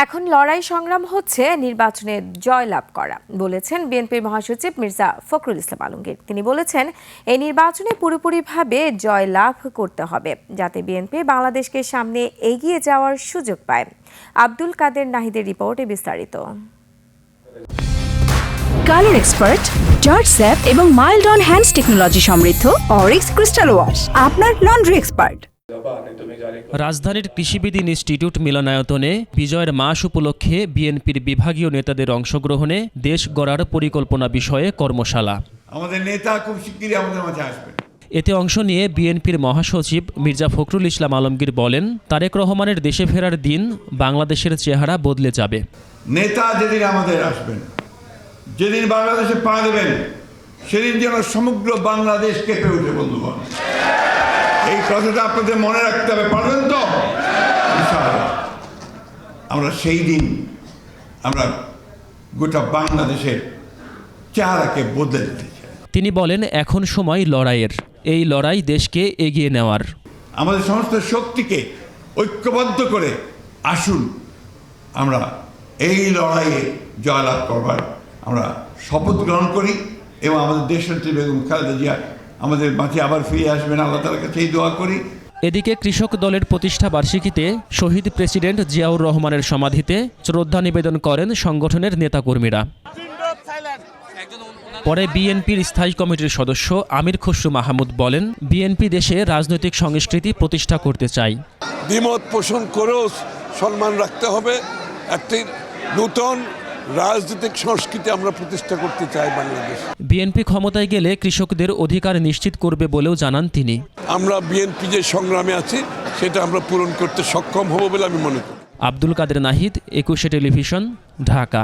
এখন লড়াই সংগ্রাম হচ্ছে নির্বাচনে জয়লাভ করা, বলেছেন বিএনপির মহাসচিব মির্জা ফখরুল ইসলাম আলমগীর। তিনি বলেছেন, এই নির্বাচনে পুরোপুরিভাবে জয়লাভ করতে হবে যাতে বিএনপি বাংলাদেশকে সামনে এগিয়ে যাওয়ার সুযোগ পায়। আব্দুল কাদের নাহিদের রিপোর্টে বিস্তারিত। কালার এক্সপার্ট, জর্জ স্যাপ এবং মাইল্ড অন হ্যান্ডস টেকনোলজি সমৃদ্ধ অরিক্স ক্রিস্টাল ওয়াশ আপনার লন্ড্রি এক্সপার্ট। রাজধানীর কৃষিবিদ ইনস্টিটিউট মিলনায়তনে বিজয়ের মাস উপলক্ষে বিএনপির বিভাগীয় নেতাদের অংশগ্রহণে দেশ গড়ার পরিকল্পনা বিষয়ে কর্মশালা। আমাদের নেতা খুব শিগগিরই আমাদের মাঝে আসবেন। এতে অংশ নিয়ে বিএনপির মহাসচিব মির্জা ফখরুল ইসলাম আলমগীর বলেন, তারেক রহমানের দেশে ফেরার দিন বাংলাদেশের চেহারা বদলে যাবে। নেতা যেদিন আমাদের আসবেন, যেদিন বাংলাদেশে পা দেবেন, সেদিন যেন সমগ্র বাংলাদেশ কেঁপে উঠে। বন্ধুগণ, এই কথাটা আপনাদের মনে রাখতে হবে, পারবেন তো? ইনশাআল্লাহ আমরা সেই দিন আমরা গোটা বাংলাদেশের চেহারাকে বদলে দিতে চাই। তিনি বলেন, এখন সময় লড়াইয়ের, এই লড়াই দেশকে এগিয়ে নেওয়ার। আমাদের সমস্ত শক্তিকে ঐক্যবদ্ধ করে আসুন আমরা এই লড়াইয়ে জয়লাভ করবার আমরা শপথ গ্রহণ করি এবং আমাদের দেশনেত্রী বেগম খালেদা জিয়া আমাদের মাঝে আবার ফিরে আসবেন, আল্লাহ তাআলার কাছে এই দোয়া করি। এদিকে কৃষক দলের প্রতিষ্ঠা বার্ষিকীতে শহীদ প্রেসিডেন্ট জিয়াউর রহমানের সমাধিতে শ্রদ্ধা নিবেদন করেন সংগঠনের নেতাকর্মীরা। পরে বিএনপির স্থায়ী কমিটির সদস্য আমির খসরু মাহমুদ বলেন, বিএনপি দেশে রাজনৈতিক সংস্কৃতি প্রতিষ্ঠা করতে চায়। দ্বিমত পোষণ করেও সম্মান রাখতে হবে। একটি নতুন রাজনৈতিক সংস্কৃতি আমরা প্রতিষ্ঠা করতে চাই বাংলাদেশ। বিএনপি ক্ষমতায় গেলে কৃষকদের অধিকার নিশ্চিত করবে বলেও জানান তিনি। আমরা বিএনপি যে সংগ্রামে আছি সেটা আমরা পূরণ করতে সক্ষম হব বলে আমি মনে করি। আব্দুল কাদের নাহিদ, 21 টেলিভিশন, ঢাকা।